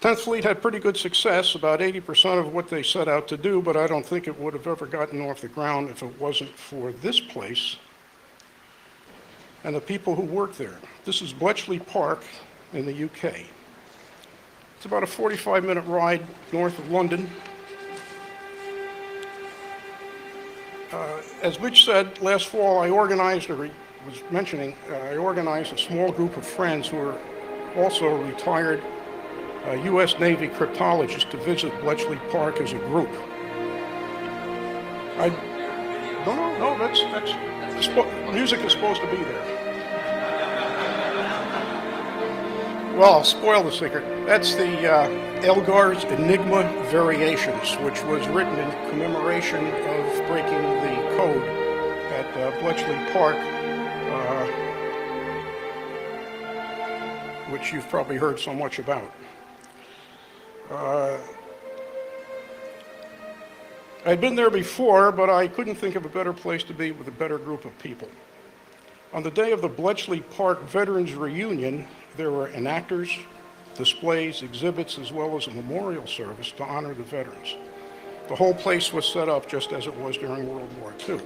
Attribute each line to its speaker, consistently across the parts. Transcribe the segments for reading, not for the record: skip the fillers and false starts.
Speaker 1: 10th Fleet had pretty good success, about 80% of what they set out to do, but I don't think it would have ever gotten off the ground if it wasn't for this place and the people who work there. This is Bletchley Park in the UK. It's about a 45-minute ride north of London. As Mitch said, last fall I organized, or was mentioning, I organized a small group of friends who are also retired U.S. Navy cryptologists to visit Bletchley Park as a group. No, music is supposed to be there. Well, I'll spoil the secret. That's the Elgar's Enigma Variations, which was written in commemoration of breaking the code at Bletchley Park, which you've probably heard so much about. I'd been there before, but I couldn't think of a better place to be with a better group of people. On the day of the Bletchley Park Veterans Reunion, there were enactors, displays, exhibits, as well as a memorial service to honor the veterans. The whole place was set up just as it was during World War II.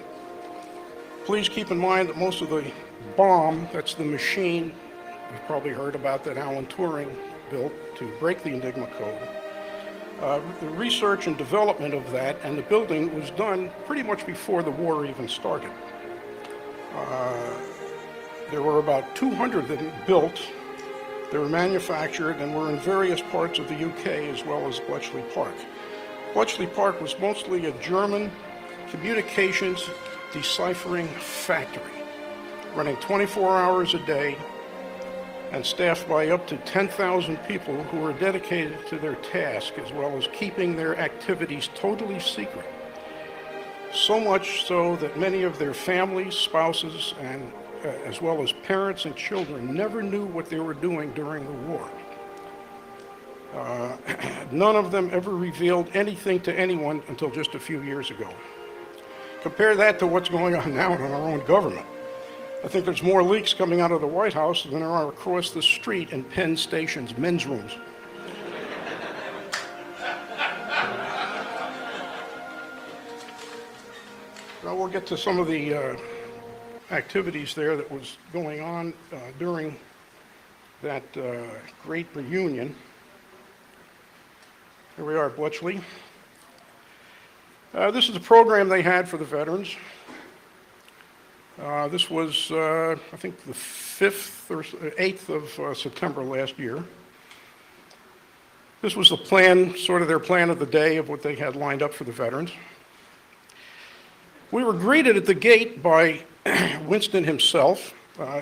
Speaker 1: Please keep in mind that most of the bomb, that's the machine you've probably heard about that Alan Turing built to break the Enigma code. The research and development of that and the building was done pretty much before the war even started. There were about 200 of them built. They were manufactured and were in various parts of the UK as well as Bletchley Park. Bletchley Park was mostly a German communications deciphering factory, running 24 hours a day and staffed by up to 10,000 people who were dedicated to their task as well as keeping their activities totally secret. So much so that many of their families, spouses, and as well as parents and children never knew what they were doing during the war. None of them ever revealed anything to anyone until just a few years ago. Compare that to what's going on now in our own government. I think there's more leaks coming out of the White House than there are across the street in Penn Station's men's rooms. Now we'll get to some of the activities there that was going on during that great reunion. Here we are at Bletchley. This is the program they had for the veterans. This was, I think, the 5th or 8th of September last year. This was the plan, sort of their plan of the day of what they had lined up for the veterans. We were greeted at the gate by Winston himself.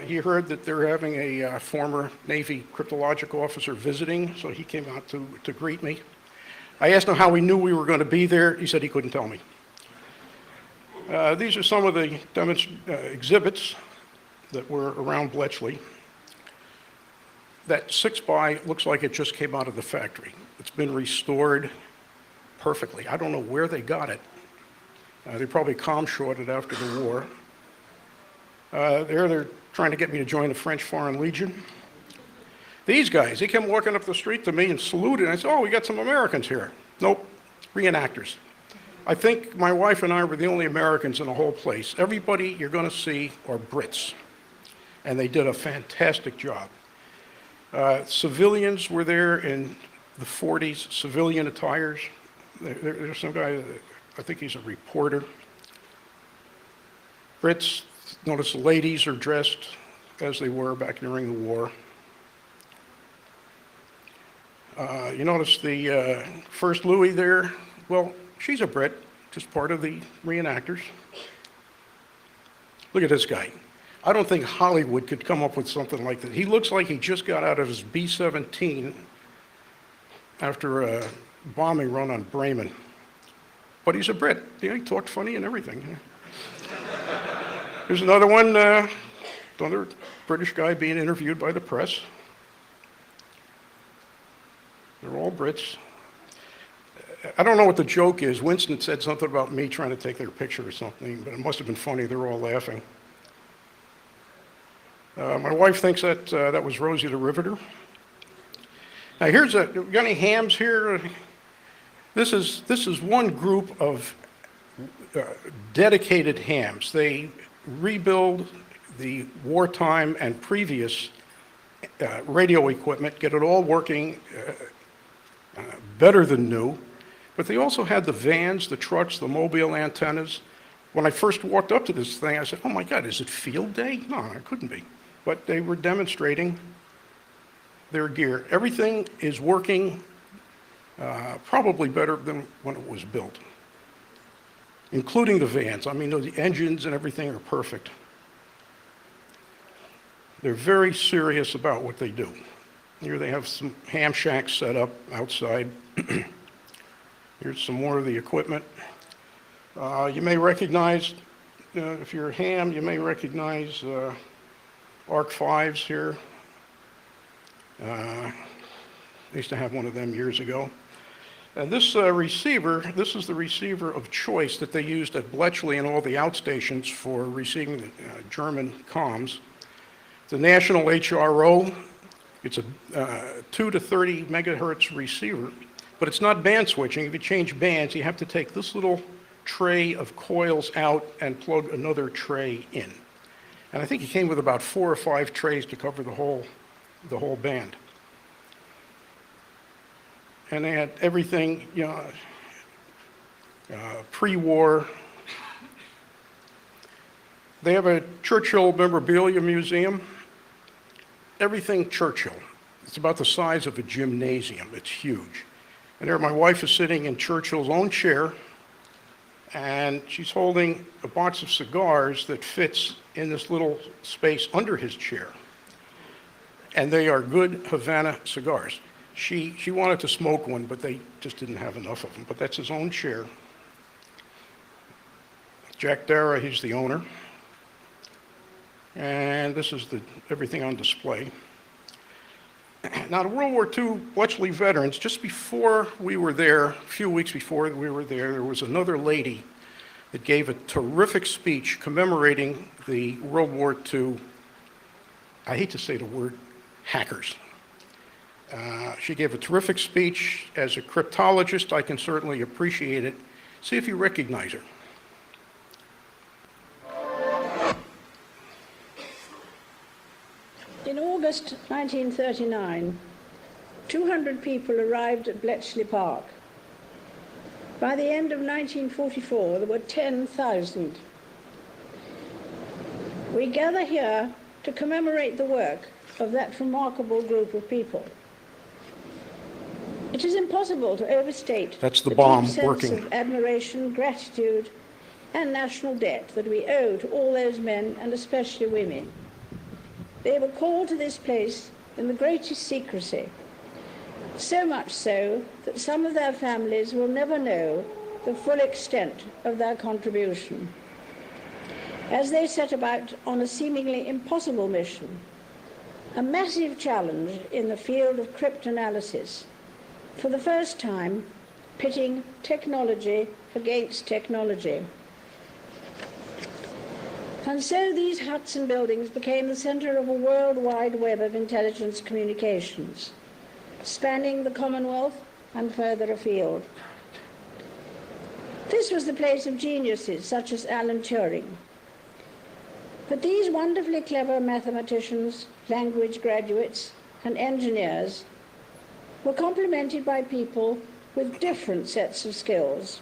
Speaker 1: He heard that they're having a former Navy cryptologic officer visiting, so he came out to greet me. I asked him how he knew we were going to be there. He said he couldn't tell me. These are some of the exhibits that were around Bletchley. That 6x looks like it just came out of the factory. It's been restored perfectly. I don't know where they got it. They probably com-shorted after the war. They're trying to get me to join the French Foreign Legion. These guys, they came walking up the street to me and saluted. And I said, oh, we got some Americans here. Nope, reenactors. I think my wife and I were the only Americans in the whole place. Everybody you're going to see are Brits. And they did a fantastic job. Civilians were there in the 40s, civilian attires. There's some guy, I think he's a reporter. Brits, notice the ladies are dressed as they were back during the war. You notice the First Louis there? Well, she's a Brit, just part of the reenactors. Look at this guy. I don't think Hollywood could come up with something like that. He looks like he just got out of his B-17 after a bombing run on Bremen. But he's a Brit. Yeah, he talked funny and everything. Here's another one, another British guy being interviewed by the press. They're all Brits. I don't know what the joke is. Winston said something about me trying to take their picture or something, but it must have been funny. They're all laughing. My wife thinks that that was Rosie the Riveter. Now here's got any hams here? This is one group of dedicated hams. They rebuild the wartime and previous radio equipment, get it all working better than new. But they also had the vans, the trucks, the mobile antennas. When I first walked up to this thing, I said, oh my God, is it field day? No, it couldn't be. But they were demonstrating their gear. Everything is working probably better than when it was built, including the vans. I mean, the engines and everything are perfect. They're very serious about what they do. Here they have some ham shacks set up outside. Here's some more of the equipment. You may recognize, if you're a ham, you may recognize Arc 5s here. I used to have one of them years ago. And this receiver, this is the receiver of choice that they used at Bletchley and all the outstations for receiving the German comms. The national HRO, it's a 2 to 30 megahertz receiver, but it's not band switching. If you change bands, you have to take this little tray of coils out and plug another tray in. And I think it came with about 4 or 5 trays to cover the whole band. And they had everything, you know, pre-war. They have a Churchill memorabilia museum. Everything Churchill. It's about the size of a gymnasium. It's huge. And there my wife is sitting in Churchill's own chair, and she's holding a box of cigars that fits in this little space under his chair. And they are good Havana cigars. She wanted to smoke one, but they just didn't have enough of them. But that's his own chair. Jack Dara, he's the owner. And this is everything on display. Now, the World War II Bletchley veterans, just before we were there, a few weeks before we were there was another lady that gave a terrific speech commemorating the World War II, I hate to say the word, hackers. She gave a terrific speech. As a cryptologist, I can certainly appreciate it. See if you recognize her.
Speaker 2: In August 1939, 200 people arrived at Bletchley Park. By the end of 1944, there were 10,000. We gather here to commemorate the work of that remarkable group of people. It is impossible to overstate
Speaker 1: That's the bomb
Speaker 2: deep sense
Speaker 1: working.
Speaker 2: of admiration, gratitude, and national debt that we owe to all those men, and especially women. They were called to this place in the greatest secrecy, so much so that some of their families will never know the full extent of their contribution. As they set about on a seemingly impossible mission, a massive challenge in the field of cryptanalysis, for the first time pitting technology against technology. And so these huts and buildings became the center of a worldwide web of intelligence communications, spanning the Commonwealth and further afield. This was the place of geniuses such as Alan Turing. But these wonderfully clever mathematicians, language graduates, and engineers were complemented by people with different sets of skills,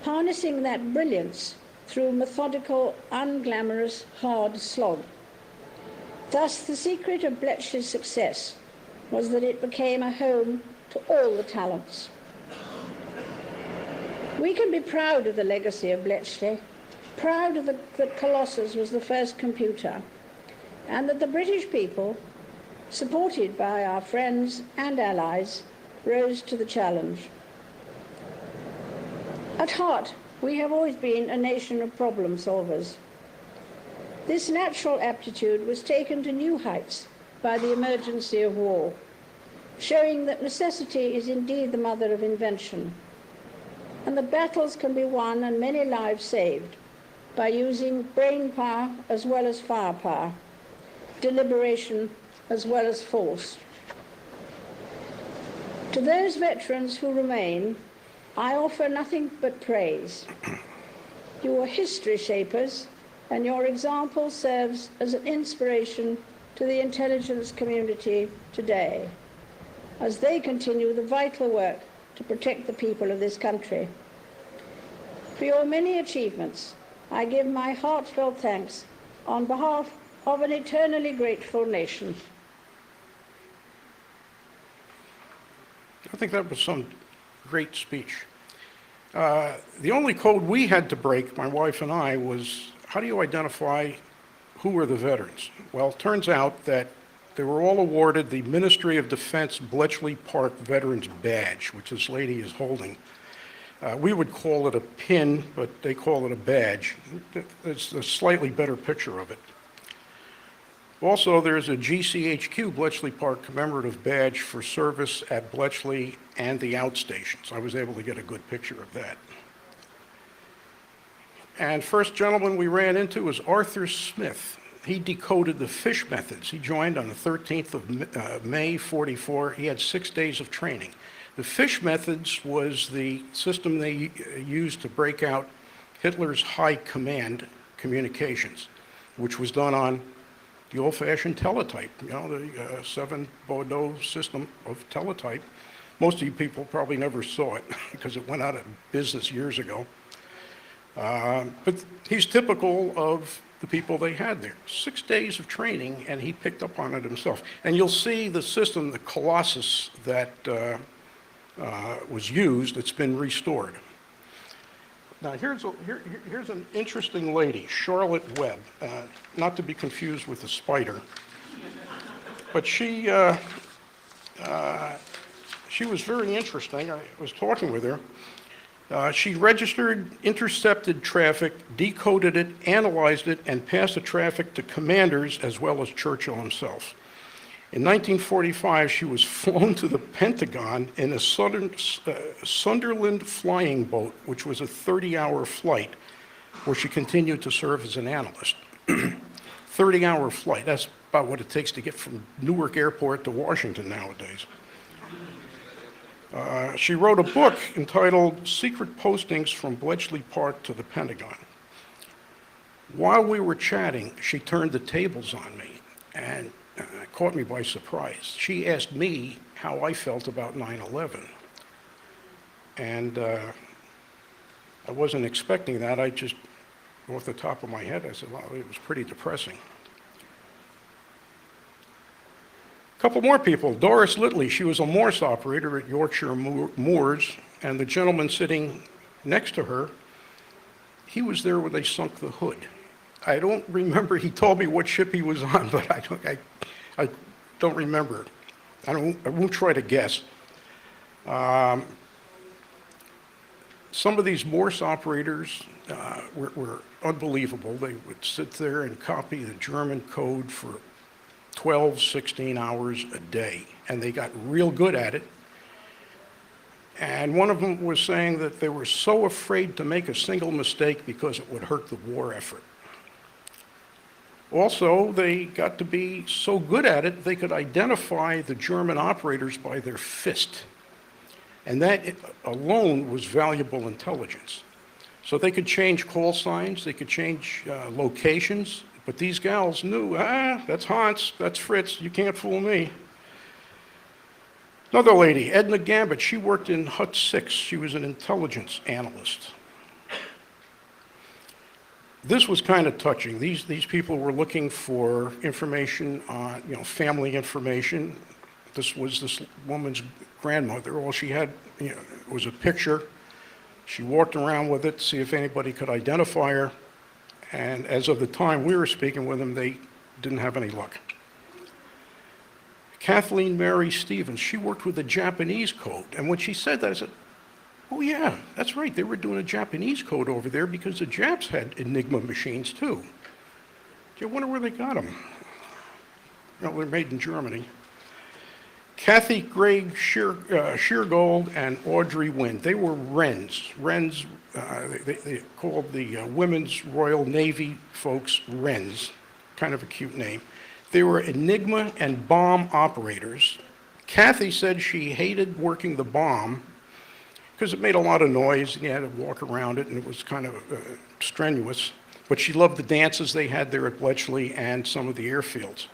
Speaker 2: harnessing that brilliance through methodical, unglamorous, hard slog. Thus, the secret of Bletchley's success was that it became a home to all the talents. We can be proud of the legacy of Bletchley, proud of that Colossus was the first computer, and that the British people, supported by our friends and allies, rose to the challenge. At heart, we have always been a nation of problem solvers. This natural aptitude was taken to new heights by the emergency of war, showing that necessity is indeed the mother of invention, and that battles can be won and many lives saved by using brain power as well as firepower, deliberation as well as force. To those veterans who remain, I offer nothing but praise. You are history shapers, and your example serves as an inspiration to the intelligence community today, as they continue the vital work to protect the people of this country. For your many achievements, I give my heartfelt thanks on behalf of an eternally grateful nation.
Speaker 1: I think that was some great speech. The only code we had to break, my wife and I, was how do you identify who were the veterans? Well, it turns out that they were all awarded the Ministry of Defense Bletchley Park Veterans Badge, which this lady is holding. We would call it a pin, but they call it a badge. It's a slightly better picture of it. Also, there's a GCHQ Bletchley Park commemorative badge for service at Bletchley and the outstations. I was able to get a good picture of that. And first gentleman we ran into was Arthur Smith. He decoded the fish methods. He joined on the 13th of May, 44. He had 6 days of training. The fish methods was the system they used to break out Hitler's high command communications, which was done on the old-fashioned teletype, the 7 Baudot system of teletype. Most of you people probably never saw it because it went out of business years ago. But he's typical of the people they had there. 6 days of training, and he picked up on it himself. And you'll see the system, the Colossus that was used, it's been restored. Now, here's an interesting lady, Charlotte Webb, not to be confused with the spider, but she was very interesting. I was talking with her. She registered intercepted traffic, decoded it, analyzed it, and passed the traffic to commanders as well as Churchill himself. In 1945, she was flown to the Pentagon in a Sunderland flying boat, which was a 30-hour flight, where she continued to serve as an analyst. 30-hour flight, that's about what it takes to get from Newark Airport to Washington nowadays. She wrote a book entitled Secret Postings from Bletchley Park to the Pentagon. While we were chatting, she turned the tables on me and caught me by surprise. She asked me how I felt about 9/11. And I wasn't expecting that. I just, off the top of my head, I said, well, it was pretty depressing. A couple more people. Doris Litley, she was a Morse operator at Yorkshire Moors, and the gentleman sitting next to her, he was there when they sunk the Hood. I don't remember, he told me what ship he was on, but I don't remember. I won't try to guess. Some of these Morse operators were unbelievable. They would sit there and copy the German code for 12, 16 hours a day, and they got real good at it. And one of them was saying that they were so afraid to make a single mistake because it would hurt the war effort. Also, they got to be so good at it, they could identify the German operators by their fist. And that alone was valuable intelligence. So they could change call signs, they could change locations, but these gals knew, that's Hans, that's Fritz, you can't fool me. Another lady, Edna Gambit, she worked in Hut 6. She was an intelligence analyst. This was kind of touching. These people were looking for information on, family information. This was this woman's grandmother. All she had, was a picture. She walked around with it to see if anybody could identify her. And as of the time we were speaking with them, they didn't have any luck. Kathleen Mary Stevens, she worked with the Japanese code. And when she said that, I said, oh yeah, that's right. They were doing a Japanese code over there because the Japs had Enigma machines too. I wonder where they got them. They're made in Germany. Kathy Gregg Sheargold and Audrey Wynne, they were Wrens. Wrens, they called the Women's Royal Navy folks Wrens, kind of a cute name. They were Enigma and bomb operators Kathy said she hated working the bomb because it made a lot of noise and you had to walk around it and it was kind of strenuous. But she loved the dances they had there at Bletchley and some of the airfields.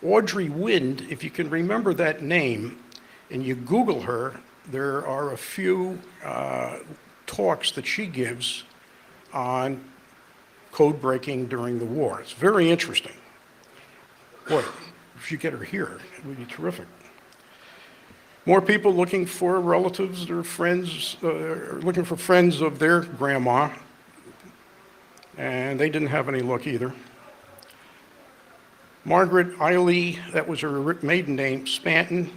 Speaker 1: Audrey Wind, if you can remember that name and you Google her, there are a few talks that she gives on code breaking during the war. It's very interesting. Boy, if you get her here, it would be terrific. More people looking for relatives or friends, looking for friends of their grandma, and they didn't have any luck either. Margaret Eiley, that was her maiden name, Spanton,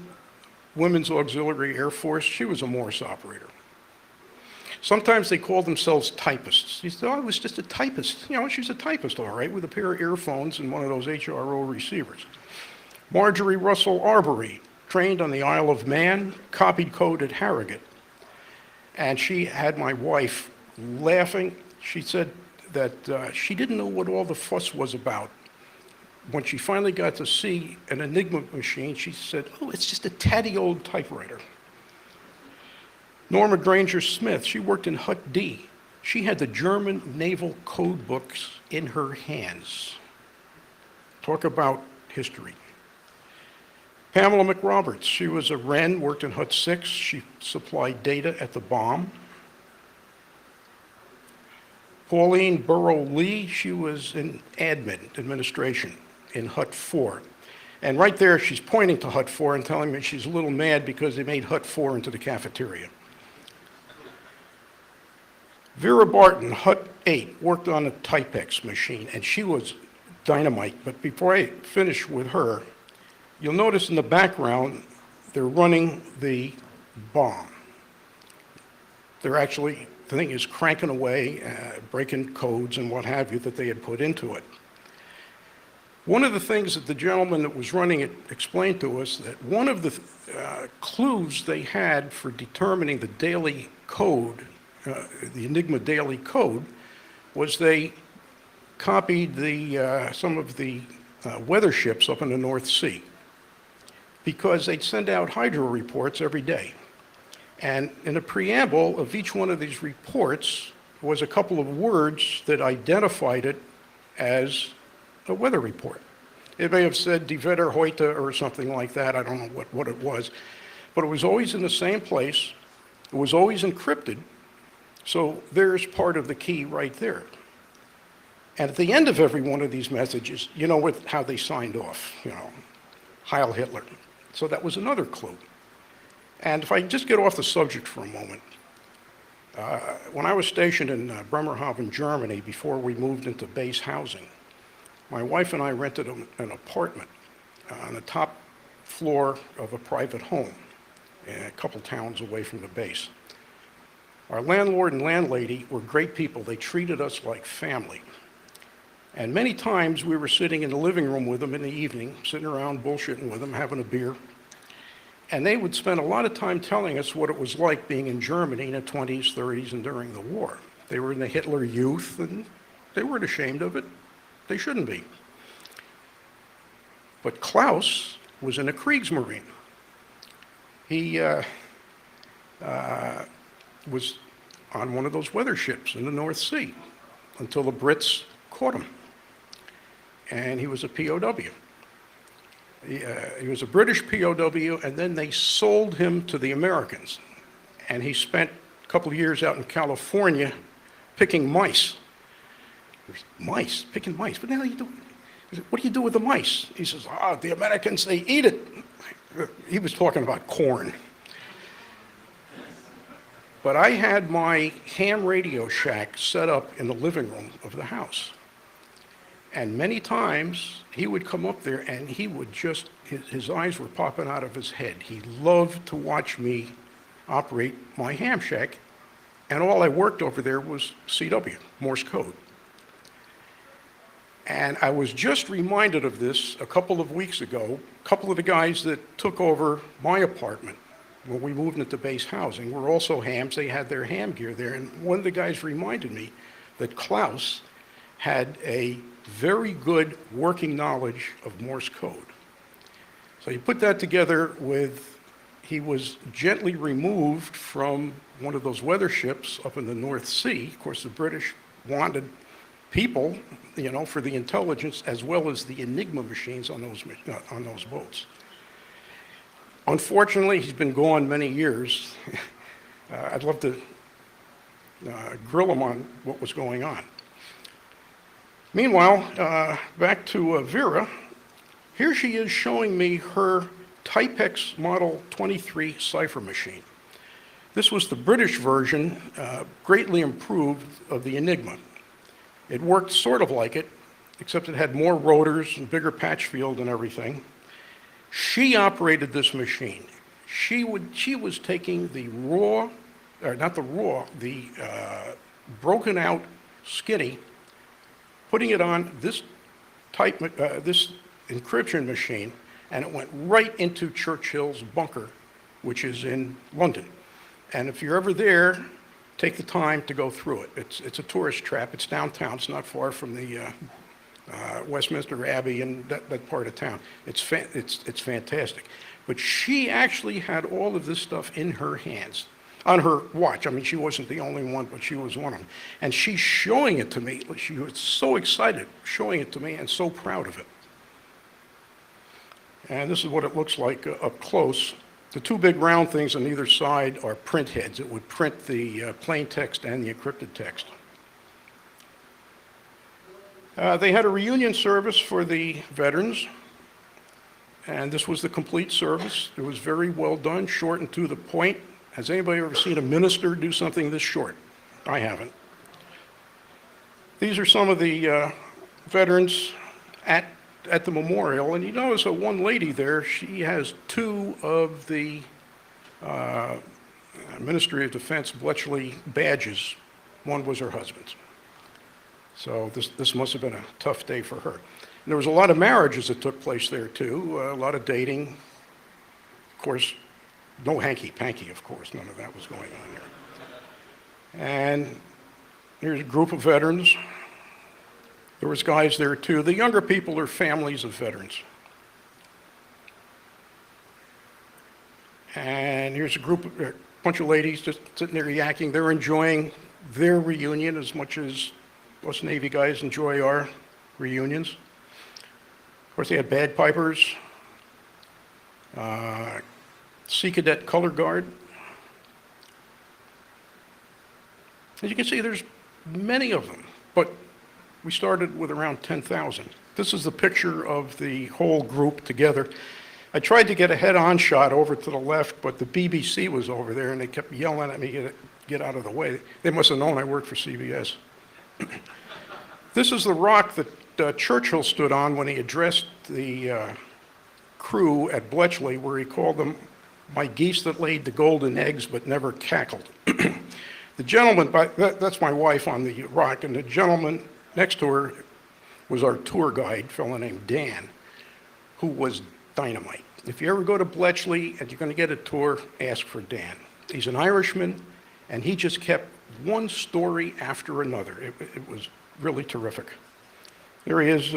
Speaker 1: Women's Auxiliary Air Force. She was a Morse operator. Sometimes they called themselves typists. She said, oh, I was just a typist. You know, she's a typist, all right, with a pair of earphones and one of those HRO receivers. Marjorie Russell Arbery, trained on the Isle of Man, copied code at Harrogate. And she had my wife laughing. She said that she didn't know what all the fuss was about. When she finally got to see an Enigma machine, she said, oh, it's just a tatty old typewriter. Norma Granger Smith, she worked in Hut D. She had the German naval code books in her hands. Talk about history. Pamela McRoberts, she was a Wren, worked in Hut 6. She supplied data at the bomb. Pauline Burrow-Lee, she was in administration in Hut 4. And right there, she's pointing to Hut 4 and telling me she's a little mad because they made Hut 4 into the cafeteria. Vera Barton, Hut 8, worked on a Typex machine, and she was dynamite. But before I finish with her, you'll notice in the background, they're running the bomb. They're actually, the thing is cranking away, breaking codes and what have you that they had put into it. One of the things that the gentleman that was running it explained to us that one of the clues they had for determining the daily code, the Enigma daily code, was they copied some of the weather ships up in the North Sea because they'd send out hydro reports every day. And in the preamble of each one of these reports was a couple of words that identified it as a weather report. It may have said Die Wetter heute or something like that. I don't know what it was. But it was always in the same place. It was always encrypted. So there's part of the key right there. And at the end of every one of these messages, you know how they signed off, you know, Heil Hitler. So that was another clue. And if I just get off the subject for a moment, when I was stationed in Bremerhaven, Germany, before we moved into base housing, my wife and I rented an apartment on the top floor of a private home a couple towns away from the base. Our landlord and landlady were great people. They treated us like family. And many times we were sitting in the living room with them in the evening, sitting around bullshitting with them, having a beer. And they would spend a lot of time telling us what it was like being in Germany in the 20s, 30s, and during the war. They were in the Hitler Youth, and they weren't ashamed of it. They shouldn't be. But Klaus was in a Kriegsmarine. He was on one of those weather ships in the North Sea until the Brits caught him. And he was a POW. He was a British POW, and then they sold him to the Americans. And he spent a couple of years out in California picking mice. Mice, picking mice. What the hell are you doing? What do you do with the mice? He says, the Americans, they eat it. He was talking about corn. But I had my ham radio shack set up in the living room of the house. And many times he would come up there and he would just, his eyes were popping out of his head. He loved to watch me operate my ham shack. And all I worked over there was CW, Morse code. And I was just reminded of this a couple of weeks ago. A couple of the guys that took over my apartment when we moved into base housing were also hams. They had their ham gear there. And one of the guys reminded me that Klaus had a very good working knowledge of Morse code. So you put that together with, he was gently removed from one of those weather ships up in the North Sea. Of course, the British wanted people, for the intelligence as well as the Enigma machines on those boats. Unfortunately, he's been gone many years. I'd love to grill him on what was going on. Meanwhile, back to Vera. Here she is showing me her Typex Model 23 cipher machine. This was the British version, greatly improved, of the Enigma. It worked sort of like it, except it had more rotors and bigger patch field and everything. She operated this machine. She was taking the broken out Skinny, putting it on this this encryption machine, and it went right into Churchill's bunker, which is in London. And if you're ever there, take the time to go through it. It's a tourist trap. It's downtown. It's not far from the Westminster Abbey and that part of town. It's fantastic. But she actually had all of this stuff in her hands, on her watch. I mean, she wasn't the only one, but she was one of them. And she's showing it to me. She was so excited showing it to me and so proud of it. And this is what it looks like up close. The two big round things on either side are print heads. It would print the plain text and the encrypted text. They had a reunion service for the veterans, and this was the complete service. It was very well done, short and to the point. Has anybody ever seen a minister do something this short? I haven't. These are some of the veterans at the memorial, and you notice that one lady there, she has two of the Ministry of Defense Bletchley badges. One was her husband's. So this must have been a tough day for her. And there was a lot of marriages that took place there too, a lot of dating. Of course, no hanky-panky, of course, none of that was going on there. And here's a group of veterans. There was guys there too. The younger people are families of veterans. And here's a bunch of ladies just sitting there yakking. They're enjoying their reunion as much as us Navy guys enjoy our reunions. Of course, they had bagpipers, Sea Cadet Color Guard. As you can see, there's many of them, but we started with around 10,000. This is the picture of the whole group together. I tried to get a head-on shot over to the left, but the BBC was over there, and they kept yelling at me, get out of the way. They must have known I worked for CBS. This is the rock that Churchill stood on when he addressed the crew at Bletchley, where he called them, "My geese that laid the golden eggs but never cackled." The gentleman, that's my wife on the rock, and the gentleman next to her was our tour guide, a fellow named Dan, who was dynamite. If you ever go to Bletchley and you're going to get a tour, ask for Dan. He's an Irishman, and he just kept one story after another. It was really terrific. There he is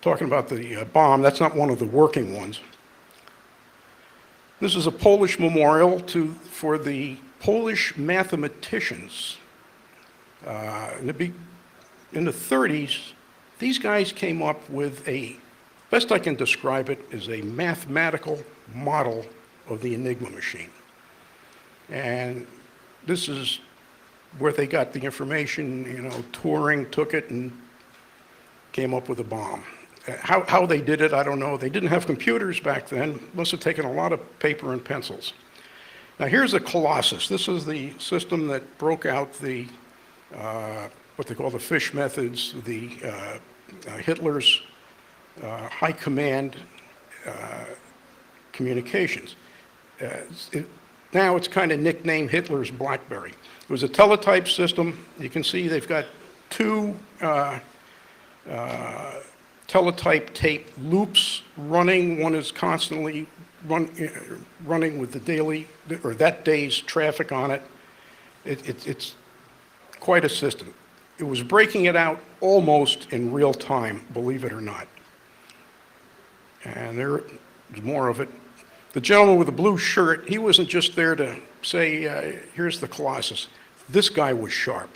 Speaker 1: talking about the bomb. That's not one of the working ones. This is a Polish memorial for the Polish mathematicians. In the 30s, these guys came up with best I can describe it, is a mathematical model of the Enigma machine. And this is where they got the information. Turing took it and came up with a bomb. How they did it, I don't know. They didn't have computers back then. Must have taken a lot of paper and pencils. Now here's a Colossus. This is the system that broke out the what they call the fish methods, the Hitler's high command communications. Now it's kind of nicknamed Hitler's BlackBerry. It was a teletype system. You can see they've got two teletype tape loops running. One is constantly running with the daily or that day's traffic on it. It's quite a system. It was breaking it out almost in real time, believe it or not. And There's more of it. The gentleman with the blue shirt, he wasn't just there to say, here's the Colossus. This guy was sharp.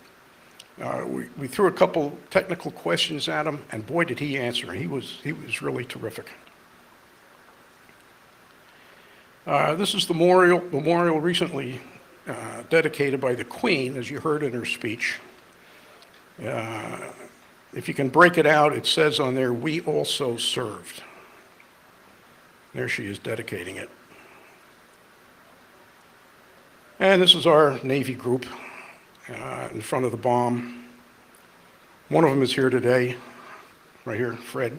Speaker 1: We threw a couple technical questions at him, and boy, did he answer. He was really terrific. This is the memorial recently dedicated by the Queen, as you heard in her speech. If you can break it out, it says on there, "We also served." There she is dedicating it. And this is our Navy group in front of the bomb. One of them is here today, right here, Fred.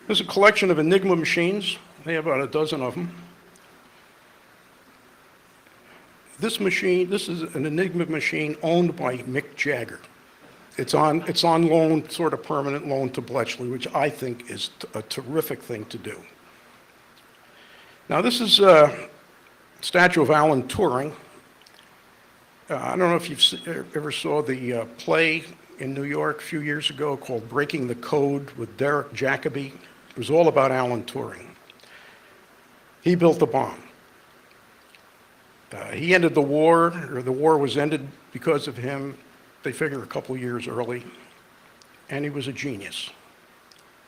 Speaker 1: There's a collection of Enigma machines. They have about a dozen of them. This is an Enigma machine owned by Mick Jagger. It's on loan, sort of permanent loan to Bletchley, which I think is a terrific thing to do. Now this is a statue of Alan Turing. I don't know if you've ever saw the play in New York a few years ago called Breaking the Code with Derek Jacobi. It was all about Alan Turing. He built the bomb. He ended the war, or the war was ended because of him. They figure a couple years early, and he was a genius.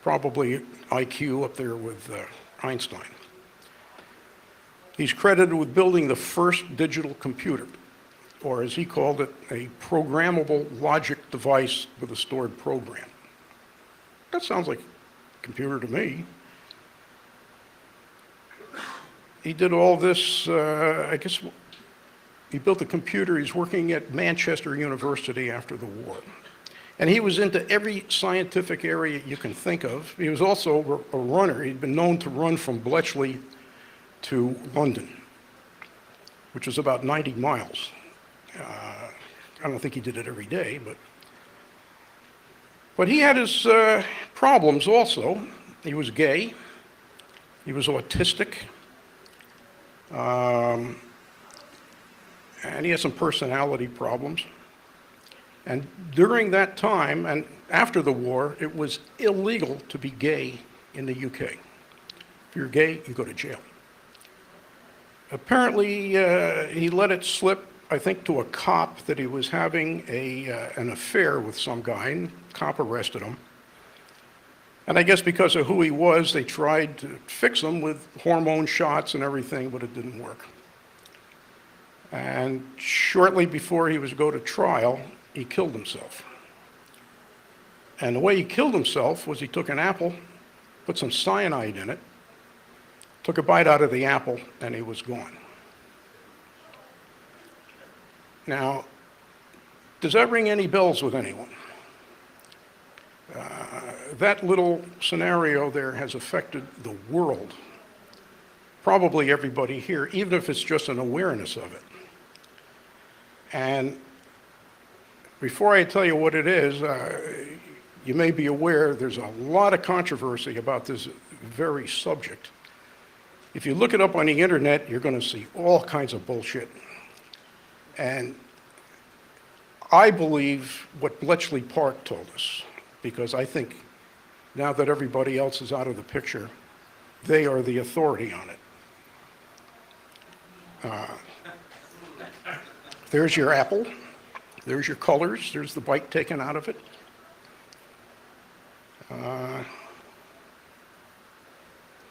Speaker 1: Probably IQ up there with Einstein. He's credited with building the first digital computer, or as he called it, a programmable logic device with a stored program. That sounds like a computer to me. He did all this, I guess, he built a computer. He's working at Manchester University after the war. And he was into every scientific area you can think of. He was also a runner. He'd been known to run from Bletchley to London, which was about 90 miles. I don't think he did it every day, but he had his problems also. He was gay. He was autistic. And he had some personality problems. And during that time, and after the war, it was illegal to be gay in the UK. If you're gay, you go to jail. Apparently, he let it slip, I think, to a cop that he was having an affair with some guy, and the cop arrested him. And I guess because of who he was, they tried to fix him with hormone shots and everything, but it didn't work. And shortly before he was to go to trial, he killed himself. And the way he killed himself was he took an apple, put some cyanide in it, took a bite out of the apple, and he was gone. Now, does that ring any bells with anyone? That little scenario there has affected the world. Probably everybody here, even if it's just an awareness of it. And before I tell you what it is, you may be aware there's a lot of controversy about this very subject. If you look it up on the internet, you're going to see all kinds of bullshit. And I believe what Bletchley Park told us, because I think now that everybody else is out of the picture, they are the authority on it. There's your apple, there's your colors, there's the bite taken out of it.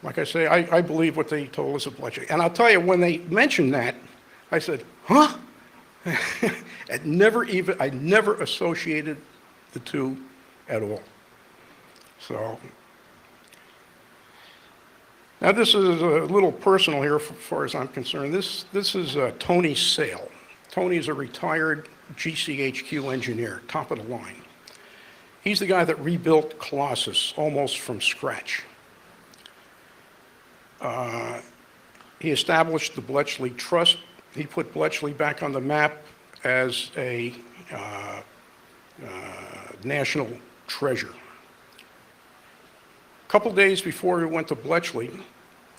Speaker 1: Like I say, I believe what they told us at Bletchley. And I'll tell you, when they mentioned that, I said, huh? I never associated the two at all. So, now this is a little personal here as far as I'm concerned. This is Tony Sale. Tony's a retired GCHQ engineer, top of the line. He's the guy that rebuilt Colossus almost from scratch. He established the Bletchley Trust. He put Bletchley back on the map as a national treasure. A couple days before we went to Bletchley,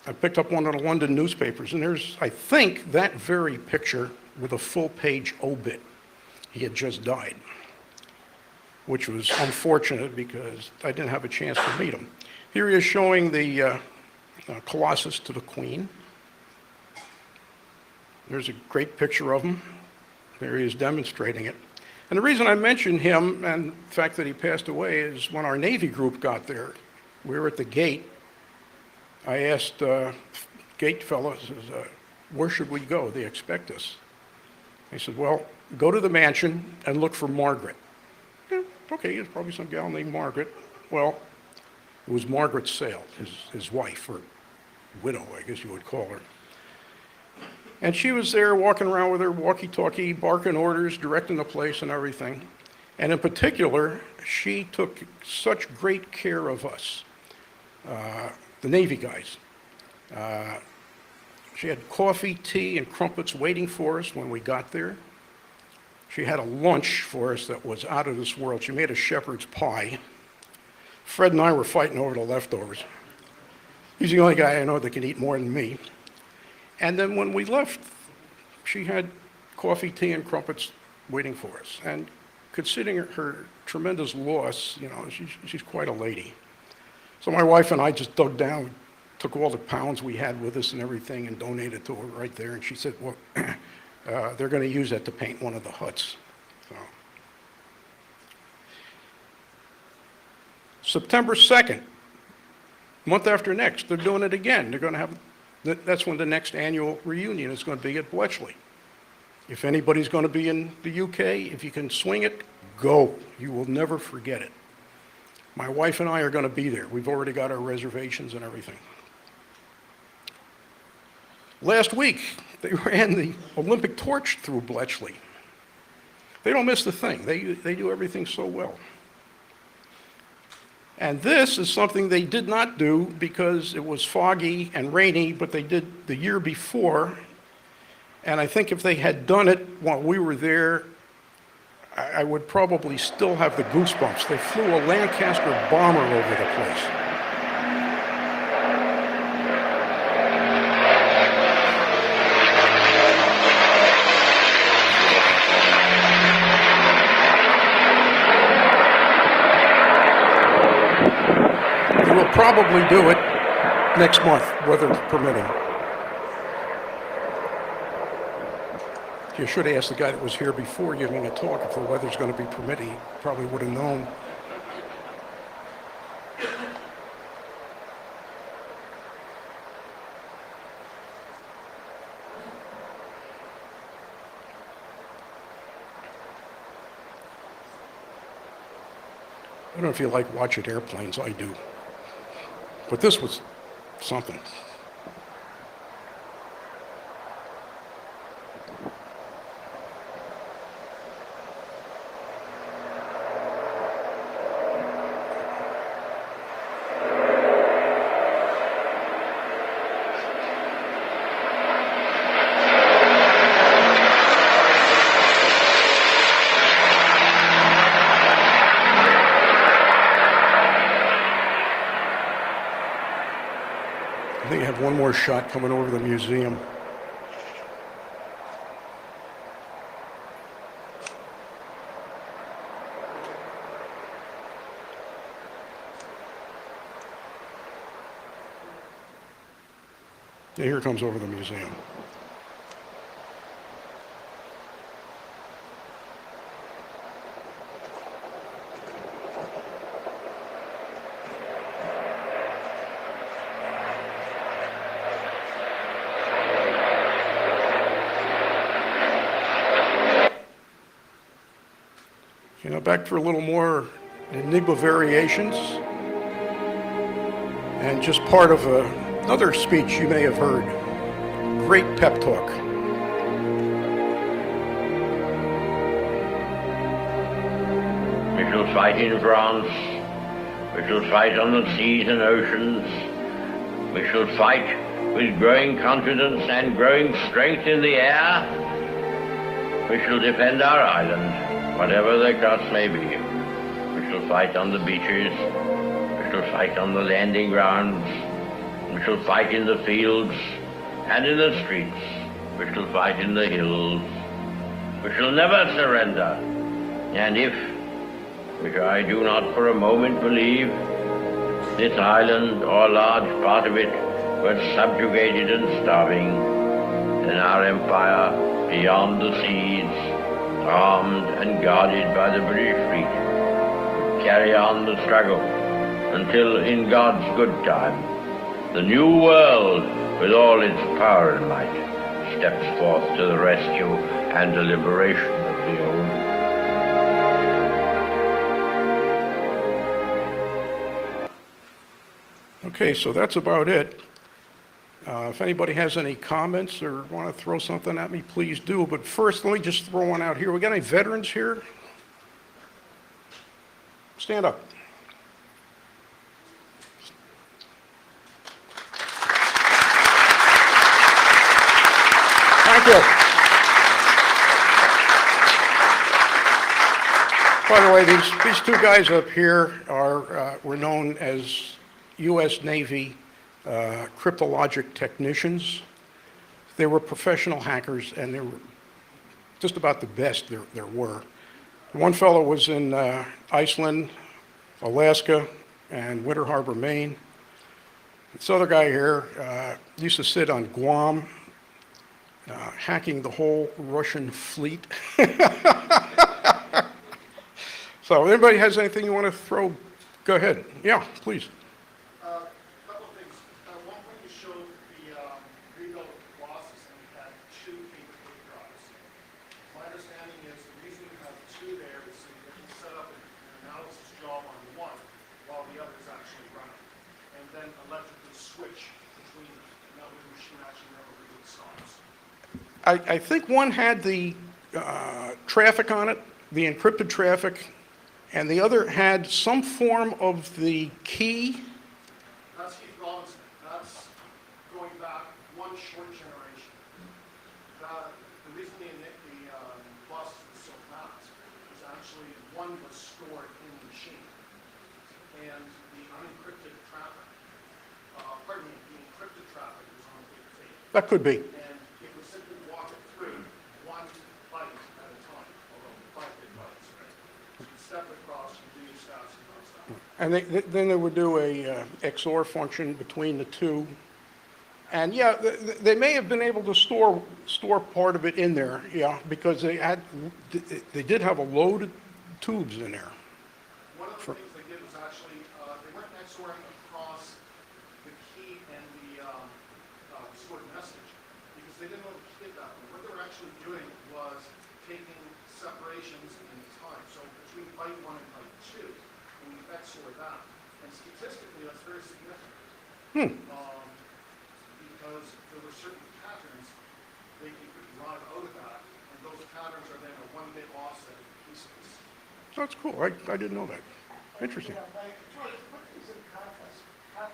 Speaker 1: I picked up one of the London newspapers, and there's, I think, that very picture with a full-page obit. He had just died, which was unfortunate because I didn't have a chance to meet him. Here he is showing the Colossus to the Queen. There's a great picture of him. There he is demonstrating it. And the reason I mention him and the fact that he passed away is when our Navy group got there, we were at the gate. I asked gate fellows, where should we go? They expect us. He said, well, go to the mansion and look for Margaret. Yeah, okay, there's probably some gal named Margaret. Well, it was Margaret Sale, his wife, or widow, I guess you would call her. And she was there walking around with her walkie-talkie, barking orders, directing the place and everything. And in particular, she took such great care of us, the Navy guys. She had coffee, tea, and crumpets waiting for us when we got there. She had a lunch for us that was out of this world. She made a shepherd's pie. Fred and I were fighting over the leftovers. He's the only guy I know that can eat more than me. And then when we left, she had coffee, tea, and crumpets waiting for us. And considering her tremendous loss, you know, she's quite a lady. So my wife and I just dug down, took all the pounds we had with us and everything and donated to her right there. And she said, well, they're going to use that to paint one of the huts. So. September 2nd, month after next, they're doing it again. They're going to have, that's when the next annual reunion is going to be at Bletchley. If anybody's going to be in the UK, if you can swing it, go. You will never forget it. My wife and I are going to be there. We've already got our reservations and everything. Last week, they ran the Olympic torch through Bletchley. They don't miss a thing. They do everything so well. And this is something they did not do because it was foggy and rainy, but they did the year before. And I think if they had done it while we were there, I would probably still have the goosebumps. They flew a Lancaster bomber over the place. We'll probably do it next month, weather permitting. You should have asked the guy that was here before giving a talk if the weather's going to be permitting. He probably would have known. I don't know if you like watching airplanes, I do. But this was something. I think I have one more shot coming over the museum. Yeah, here it comes over the museum. You know, back for a little more Enigma variations, and just part of another speech you may have heard. Great pep talk.
Speaker 3: We shall fight in France. We shall fight on the seas and oceans. We shall fight with growing confidence and growing strength in the air. We shall defend our island, whatever the cost may be. We shall fight on the beaches. We shall fight on the landing grounds. We shall fight in the fields and in the streets. We shall fight in the hills. We shall never surrender. And if, which I do not for a moment believe, this island, or a large part of it, were subjugated and starving, then our empire, beyond the seas, armed and guarded by the British fleet, would carry on the struggle until, in God's good time, the new world, with all its power and might, steps forth to the rescue and the liberation of the old.
Speaker 1: Okay, so that's about it. If anybody has any comments or want to throw something at me, please do. But first, let me just throw one out here. We got any veterans here? Stand up. Thank you. By the way, these two guys up here were known as U.S. Navy cryptologic technicians. They were professional hackers, and they were just about the best there were. One fellow was in Iceland, Alaska, and Winter Harbor, Maine. This other guy here used to sit on Guam, hacking the whole Russian fleet. So, anybody has anything you want to throw? Go ahead. Yeah, please. I think one had the traffic on it, the encrypted traffic, and the other had some form of the key.
Speaker 4: That's Keith Robinson. That's going back one short generation. The reason the bus was so fast is actually one was stored in the machine. And the unencrypted traffic, the encrypted traffic was on the big tape.
Speaker 1: That could be.
Speaker 4: And it would simply walk it through one byte at a time, although 5 big bytes, right? So you step across, you do your stats and all that.
Speaker 1: And then they would do a XOR function between the two. And yeah, they may have been able to store part of it in there, yeah, because they did have a load of tubes in there.
Speaker 4: One of the things they did was actually, they weren't XORing across the key and the stored message, because they didn't know the key at that point. What they were actually doing was taking separations in time. So between byte 1 and byte 2, when you XOR that, and statistically that's very significant. Because there were certain patterns that you could derive out of that, and those patterns are then a 1-bit offset of pieces.
Speaker 1: That's cool. I didn't know that. Interesting.
Speaker 5: George, put these in context. I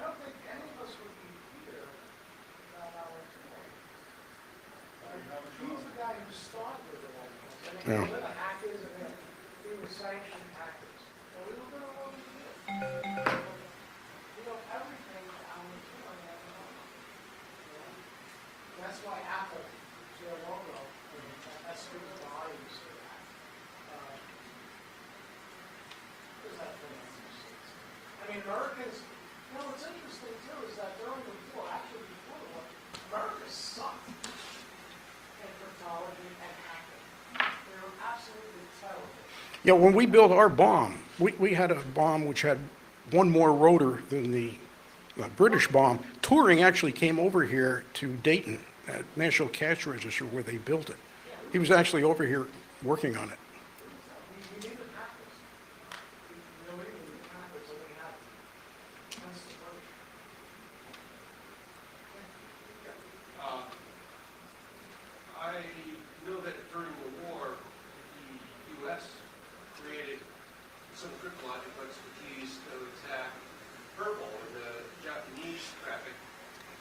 Speaker 5: don't think any of us would be here without our tour. He's the guy who started with it all. And we're the hackers, and we were sanctioned hackers. And we were going to what we did. You know, everything on the tour and everything. That's why Apple, their logo, that speaks volumes to that. There's that thing on the states. I mean, Americans, you know, what's interesting too is that during the war, actually before the war, America sucked in cryptology and hacking. They were absolutely terrible.
Speaker 1: Yeah, when we built our bomb, we had a bomb which had one more rotor than the British bomb. Turing actually came over here to Dayton at National Cash Register where they built it. He was actually over here working on it.
Speaker 5: We needed hackers. You know, we needed hackers, and we had them. That's the first.
Speaker 6: I know that during the war, the U.S. created some cryptological expertise to attack purple in the Japanese traffic.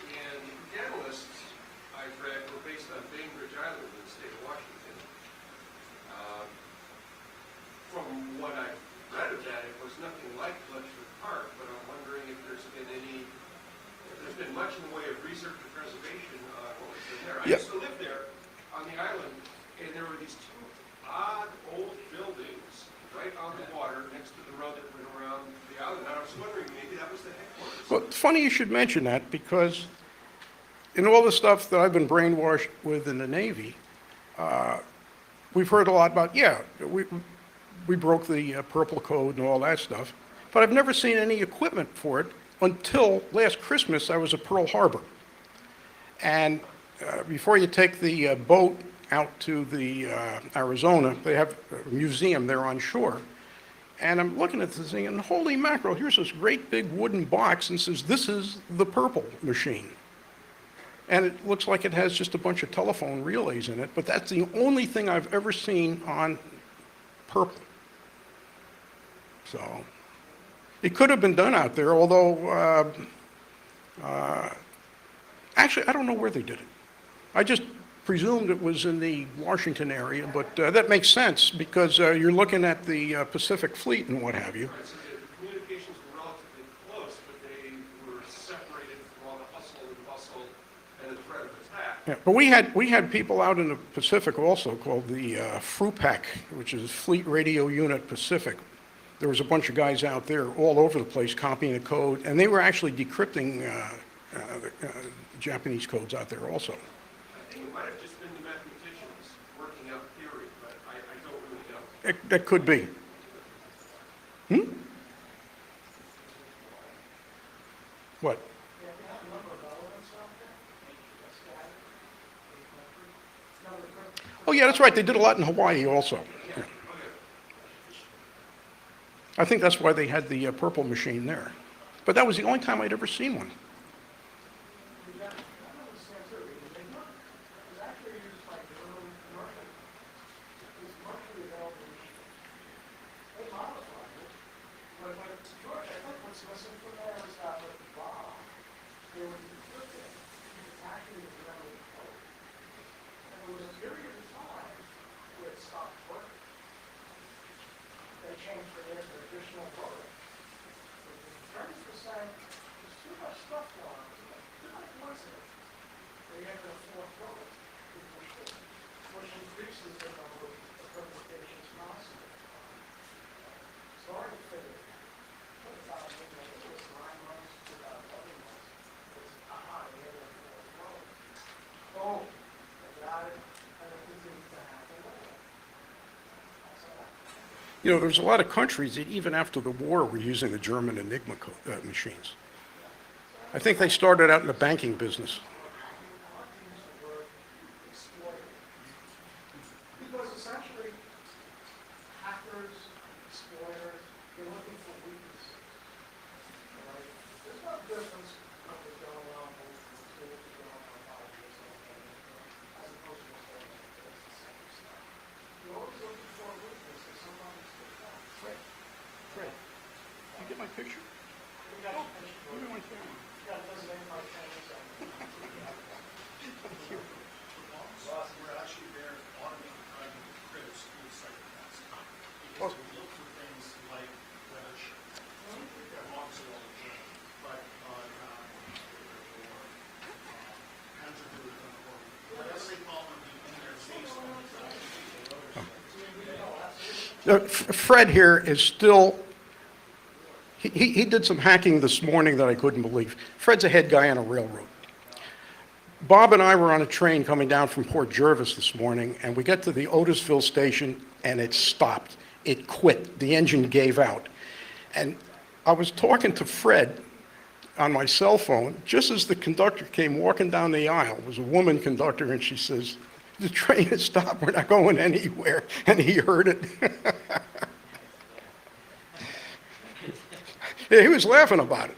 Speaker 6: And the analysts I've read were based on Bainbridge Island in the state of Washington. From what I've read of that, it was nothing like Bletchley Park, but I'm wondering if there's been much in the way of research and preservation on what was in there. I used to live there on the island, and there were these two odd old buildings right on the water next to the road that went around the island. And I was wondering,
Speaker 1: funny you should mention that, because in all the stuff that I've been brainwashed with in the Navy, we've heard a lot about, yeah, we broke the Purple Code and all that stuff, but I've never seen any equipment for it until last Christmas. I was at Pearl Harbor. And before you take the boat out to the Arizona, they have a museum there on shore. And I'm looking at this thing, and holy mackerel, here's this great big wooden box, and says, this is the Purple machine. And it looks like it has just a bunch of telephone relays in it, but that's the only thing I've ever seen on Purple. So it could have been done out there, although actually, I don't know where they did it. I just presumed it was in the Washington area, but that makes sense, because you're looking at the Pacific Fleet and what have you.
Speaker 6: Right, so the communications were relatively close, but they were separated from all the hustle and bustle and the threat of attack.
Speaker 1: Yeah, but we had people out in the Pacific also called the FRUPAC, which is Fleet Radio Unit Pacific. There was a bunch of guys out there all over the place copying the code, and they were actually decrypting Japanese codes out there also.
Speaker 6: I think it might have just been the mathematicians working out theory, but I don't really know.
Speaker 1: That could be. What? Oh, yeah, that's right. They did a lot in Hawaii also. Yeah. I think that's why they had the Purple machine there. But that was the only time I'd ever seen one. You know, there's a lot of countries that even after the war were using the German Enigma machines. I think they started out in the banking business.
Speaker 5: Because essentially, hackers, exploiters, they're looking for weaknesses. Right? There's no difference what was going on with the tools going on 5 years ago, as opposed to what's going on today. It's the same stuff. You're always looking for a weakness that somebody's
Speaker 1: Fred, you get my picture?
Speaker 5: We got your picture.
Speaker 1: Look at my camera.
Speaker 5: Yeah, it doesn't make my sense.
Speaker 4: Ross, we're actually there automating trying to critics through the psychopaths. Because we look for things like weather shift. That walks it all the time. But whatever they call them in their face,
Speaker 1: Fred here is still, he did some hacking this morning that I couldn't believe. Fred's a head guy on a railroad. Bob and I were on a train coming down from Port Jervis this morning, and we got to the Otisville station, and it stopped. It quit. The engine gave out. And I was talking to Fred on my cell phone just as the conductor came walking down the aisle. It was a woman conductor, and she says, "The train has stopped. We're not going anywhere." And he heard it. Yeah, he was laughing about it.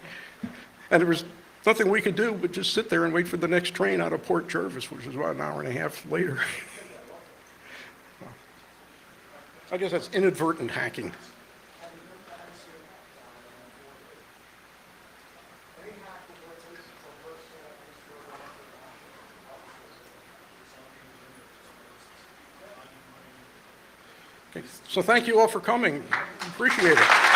Speaker 1: And there was nothing we could do but just sit there and wait for the next train out of Port Jervis, which was about an hour and a half later. I guess that's inadvertent hacking. Okay, so thank you all for coming. Appreciate it.